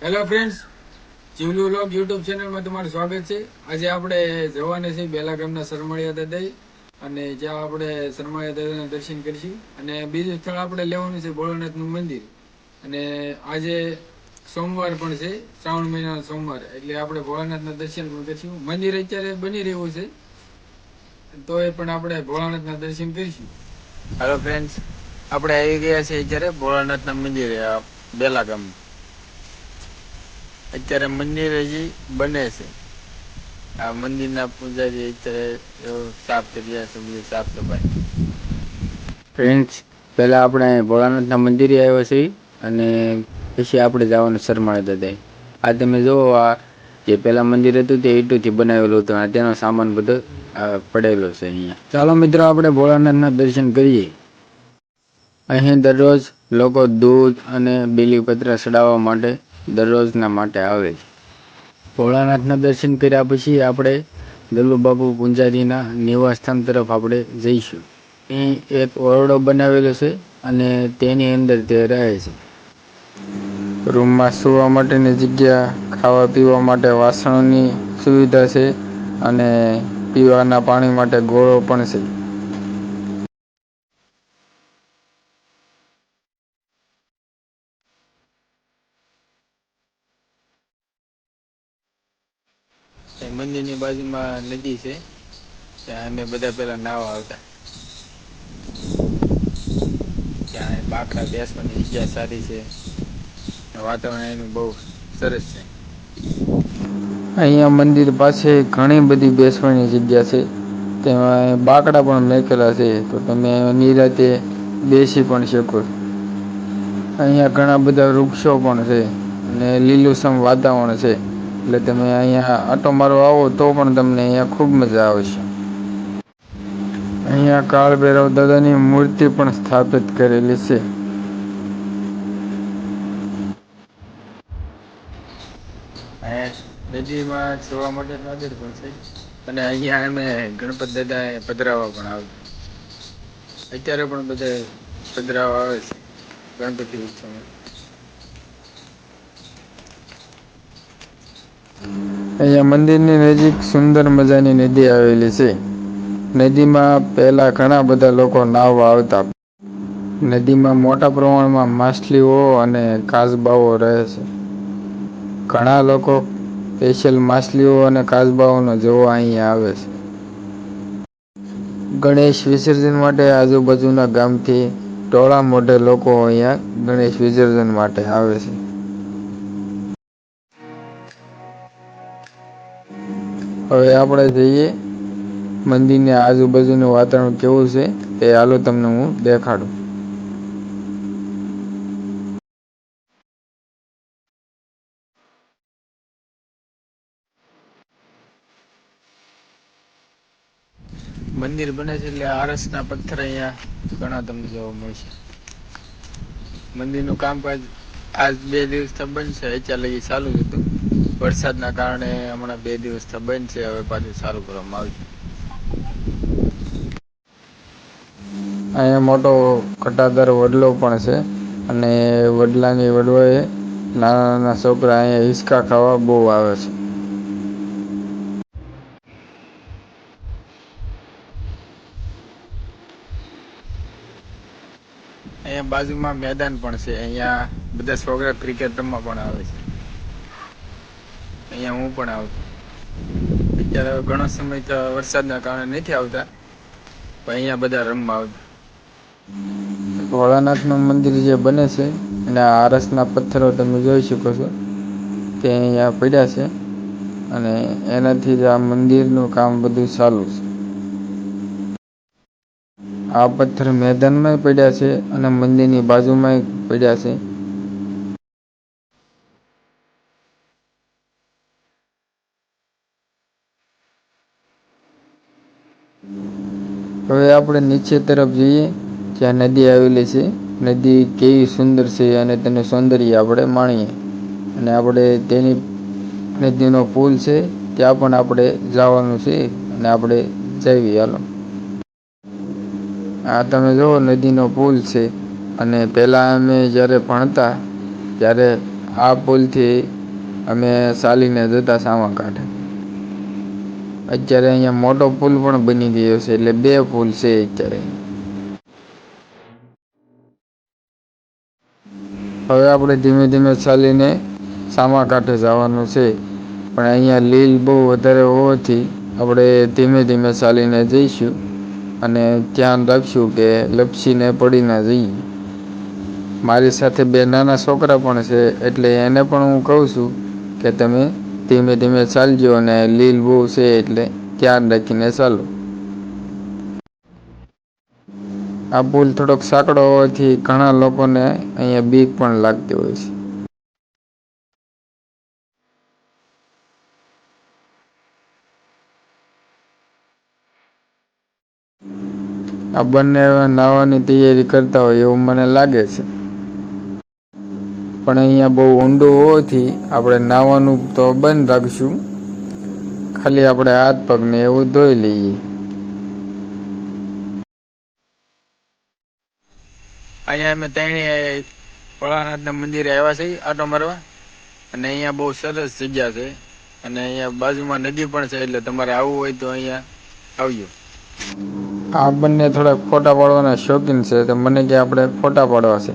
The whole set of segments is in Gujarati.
હેલો ફ્રેન્ડ્સ, જીવલું વ્લોગ યુટ્યુબ ચેનલમાં તમારું સ્વાગત છે. આજે આપણે જવાના છીએ બેલા ગામના સરમળિયા દાદા, અને જ્યાં આપણે સરમળિયા દાદાના દર્શન કરીશું. અને બીજું સ્થળ આપણે લેવાનું છે ભોળાનાથનું મંદિર. અને આજે સોમવાર પણ છે, શ્રાવણ મહિનાનો સોમવાર, એટલે આપણે ભોળાનાથના દર્શન પણ કરીશું. મંદિર અત્યારે બની રહ્યું છે, તો એ પણ આપણે ભોળાનાથના દર્શન કરીશું. હેલો ફ્રેન્ડ્સ, આપણે આવી ગયા છે અત્યારે ભોળાનાથના મંદિરે બેલા ગામ. અત્યારે મંદિર હજી બને છે. આ મંદિરના પૂજારી અત્યારે સાફ કરી રહ્યા છે, બધી સાફ સફાઈ. ફ્રેન્ડ્સ, પહેલાં આપણે ભોળાનાથના મંદિરે આવ્યા છીએ, અને પછી આપણે જવાનું સરમાળા દાદા. આ તમે જુઓ, આ જે પહેલાં મંદિર હતું તે ઈંટોથી બનાવેલું હતું, અને તેનો સામાન બધો પડેલો છે અહીંયા. ચાલો મિત્રો, આપણે ભોળાનાથના દર્શન કરીએ. અહીં દરરોજ લોકો દૂધ અને બીલીપત્ર ચડાવવા માટે દરરોજના માટે આવે છે. ભોળાનાથના દર્શન કર્યા પછી આપણે દલુબાપુ પૂંજારીના નિવાસસ્થાન તરફ આપણે જઈશું. અહીં એક ઓરડો બનાવેલો છે, અને તેની અંદર તે રહે છે. રૂમમાં સૂવા માટેની જગ્યા, ખાવા પીવા માટે વાસણોની સુવિધા છે, અને પીવાના પાણી માટે ગોળો પણ છે. મંદિરની બાજુમાં નદી છે, ત્યાં અમે બધા પેલા નાવા આવતા. ત્યાં બાકડા બેસવાની જગ્યા સારી છે, વાતાવરણ એનું બહુ સરસ છે. અહીંયા મંદિર પાસે ઘણી બધી બેસવાની જગ્યા છે. તેમાં બાકડા પણ મેકેલા છે, તો તમે નિરાંતે બેસી પણ શકો. અહીંયા ઘણા બધા વૃક્ષો પણ છે, અને લીલુંછમ વાતાવરણ છે. એટલે તમે અહીંયા આંટો મારવા આવો તો પણ તમને અહીંયા ખૂબ મજા આવશે. અહીંયા કાળ ભૈરવ દાદાની મૂર્તિ પણ સ્થાપિત કરેલી છે. નદીમાં જોવા માટે મંદિર પણ છે, અને અહીંયા અમે ગણપત દાદા પધરાવા પણ આવે. અત્યારે પણ બધા પધરાવા આવે છે ગણપતિ ઉત્સવમાં. અહીંયા મંદિરની નજીક સુંદર મજાની નદી આવેલી છે. નદીમાં પહેલા ઘણા બધા લોકો નાહવા આવતા. નદીમાં મોટા પ્રમાણમાં માછલીઓ અને કાચબાઓ રહે છે. ઘણા લોકો સ્પેશિયલ માછલીઓ અને કાચબાઓને જોવા અહીંયા આવે છે. ગણેશ વિસર્જન માટે આજુબાજુના ગામથી ટોળા મોઢે લોકો અહીંયા ગણેશ વિસર્જન માટે આવે છે. હવે આપણે જઈએ મંદિરની આજુબાજુનું વાતાવરણ કેવું છે તે હાલો તમને હું દેખાડું. મંદિર બને છે એટલે આરસના પથ્થર અહીંયા ઘણા તમને જોવા મળશે. મંદિરનું કામકાજ આજ 2 દિવસથી બંધ છે, અત્યાર લગી ચાલુ જ હતું. વરસાદના કારણે હમણાં 2 દિવસથી બંધ છે, હવે પાછું ચાલુ કરવામાં આવશે. અહીંયા મોટો ઘટાદાર વડલો પણ છે, અને વડલાની વડવાએ નાના નાના છોકરા અહીંયા હિંચકા ખાવા બહુ આવે છે. અહીંયા બાજુમાં મેદાન પણ છે, અહીંયા બધા છોકરા ક્રિકેટ રમવા પણ આવે છે. અહીંયા હું પણ આવતો. અત્યારે ઘણો સમય તો વરસાદના કારણે નથી આવતા, પણ અહીંયા બધા રમવા આવતા. ભોળાનાથનું મંદિર જે બને છે એના આરસના પથ્થરો તમે જોઈ શકો છો, તે અહીંયા પડ્યા છે, અને એનાથી જ આ મંદિરનું કામ બધું ચાલુ છે. આ પથ્થર મેદાનમાં પડ્યા છે, અને મંદિરની બાજુમાં પડ્યા છે. હવે આપણે નીચે તરફ જઈએ, જ્યાં નદી આવેલી છે. નદી કેવી સુંદર છે, અને તેનું સૌંદર્ય આપણે માણીએ. અને આપણે તેની નદીનો પુલ છે, ત્યાં પણ આપણે જવાનું છે, અને આપણે જઈએ હાલો. આ તમે જુઓ નદીનો પુલ છે, અને પહેલાં અમે જ્યારે ભણતા ત્યારે આ પુલથી અમે ચાલીને જતા સામાકાંઠે. અત્યારે અહીંયા મોટો પુલ પણ બની ગયો છે, એટલે બે પુલ છે અત્યારે. હવે આપણે ધીમે ધીમે ચાલીને સામાકાંઠે જવાનું છે, પણ અહીંયા લીલ બહુ વધારે હોવાથી આપણે ધીમે ધીમે ચાલીને જઈશું અને ધ્યાન રાખશું કે લપસીને પડી ના જઈએ. મારી સાથે બે નાના છોકરા પણ છે, એટલે એને પણ હું કહું છું કે તમે ધીમે ધીમે ચાલજો અને લીલ બહુ છે એટલે ધ્યાન રાખીને ચાલો. આ પુલ થોડોક સાંકડો હોવાથી ઘણા લોકોને અહીંયા બીક પણ લાગતી હોય છે. આ બંને નાહવાની તૈયારી કરતા હોય એવું મને લાગે છે. પણ અહીંયા બહુ ઊંડું હોવાથી આપણે નાહવાનું તો બંધ રાખીશું. ખાલી આપણે હાથ પગને એવું ધોઈ લઈએ. અહીંયા અમે ત્રણે ભોળાનાથના મંદિરે આવ્યા છીએ આટો મારવા, અને અહીંયા બહુ સરસ જગ્યા છે, અને અહીંયા બાજુમાં નદી પણ છે, એટલે તમારે આવવું હોય તો અહીંયા આવજો. આ બંને થોડાક ફોટા પાડવાના શોખીન છે, તો મને કે આપણે ફોટા પાડવા છે,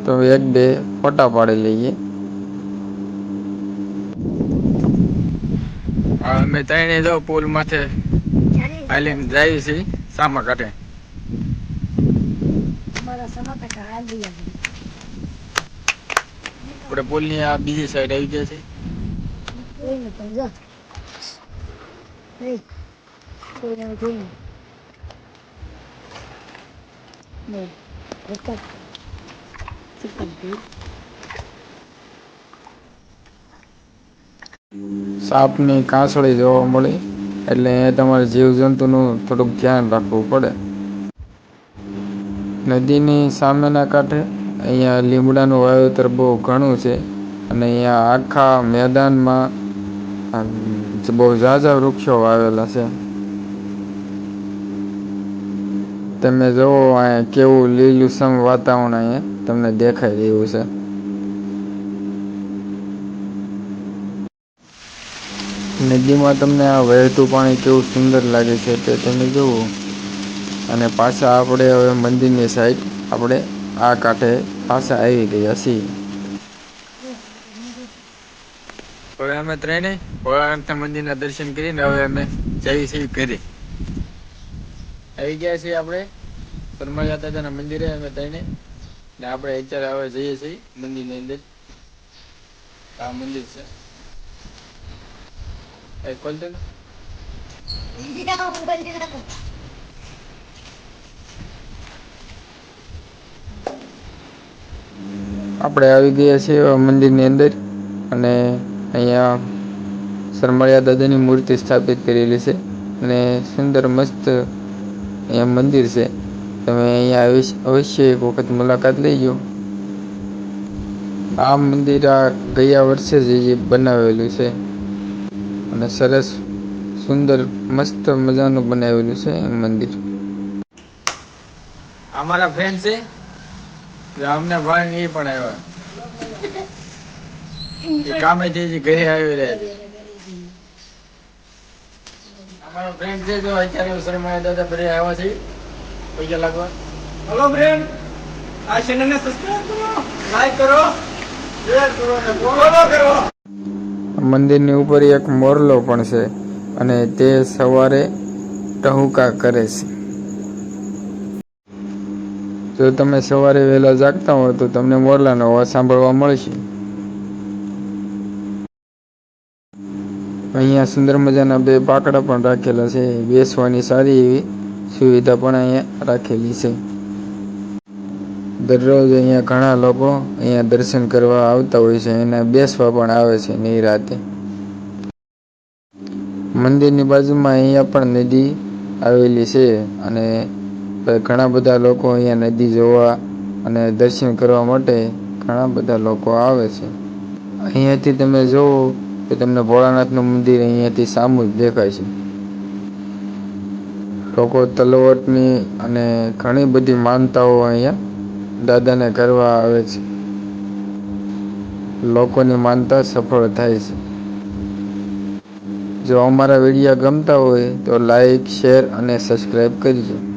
તો એક બે ફોટા પાડી લઈએ. અમે ત્રણે જો પુલ માથે હાલીને જાય છે સામાકાંઠે. આપણે પુલની આ બીજી સાઈડ આવી ગયા છે. સાપની કાંસળી જોવા મળી, એટલે તમારે જીવજંતુનું થોડુંક ધ્યાન રાખવું પડે. નદીની સામેના કાંઠે અહીંયા લીમડાનું વાવેતર બહુ ઘણું છે, અને અહીંયા આખા મેદાનમાં બહુ ઝાઝા વૃક્ષો વાવેલા છે. તમે જુઓ અહીંયા કેવું લીલુંછમ વાતાવરણ અહીંયા તમને દેખાઈ રહ્યું છે. નદીમાં તમને આ વહેતું પાણી કેવું સુંદર લાગે છે તે તમે જુઓ. અને પાછા આપણે હવે મંદિરની સાઈડ આપણે આ કાંઠે પાછા આવી ગયા છીએ. હવે અમે ત્રણે ભોળાનાથના મંદિરના દર્શન કરીને હવે અમે જઈએ છીએ ઘરે. આવી ગયા છીએ આપણે પરમાળિયા દાદાના મંદિરે અમે ત્રણે, ને આપણે અત્યારે હવે જઈએ છીએ મંદિરની અંદર. આ મંદિર છે. ખોલ દે ને. આપણે આવી ગયા છીએ મંદિરની અંદર, અને અહીંયા સરમળિયા દાદાની મૂર્તિ સ્થાપિત કરેલી છે, અને સુંદર મસ્ત અહીંયા મંદિર છે. તમે અહીંયા અવશ્ય એક વખત મુલાકાત લેજો. આ મંદિર ગયા વર્ષે જ બનાવેલું છે, અને સરસ સુંદર મસ્ત મજાનું બનાવેલું છે મંદિર. અમારા ફ્રેન્ડ છે, અમને ભાઈ એ પણ આવ્યા. કામેથી ઘરે આવી રહ્યા. અમારો ફ્રેન્ડ છે, જો અત્યારે સરમાયા દાદા ઘરે આવ્યા છે પૈસા લાગવા. હેલો ફ્રેન્ડ, આ ચેનલને સબસ્ક્રાઇબ કરો, લાઈક કરો, શેર કરો અને ફોલો કરો. મંદિરની ઉપર એક મોરલો પણ છે, અને તે સવારે ટહુકા કરે છે. જો તમે સવારે વહેલા જાગતા હો તો તમને મોરલાનો અવાજ સાંભળવા મળશે. અહીંયા સુંદર મજાના બે બાકડા પણ રાખેલા છે, બેસવાની સારી એવી સુવિધા પણ અહીંયા રાખેલી છે. દરરોજ અહીંયા ઘણા લોકો અહીંયા દર્શન કરવા આવતા હોય છે, અને બેસવા પણ આવે છે નિરાતે. મંદિરની બાજુમાં અહીંયા પણ નદી આવેલી છે, અને ઘણા બધા લોકો અહીંયા નદી જોવા અને દર્શન કરવા માટે ઘણા બધા લોકો આવે છે. અહીંયાથી તમે જુઓ તો તમને ભોળાનાથનું મંદિર અહીંયાથી સામું જ દેખાય છે. લોકો તલોવટની અને ઘણી બધી માનતાઓ અહીંયા દાદાને કરવા આવે છે. લોકોની માનતા સફળ થાય છે. જો અમારા વિડીયો ગમતા હોય તો લાઈક, શેર અને સબસ્ક્રાઈબ કરજો.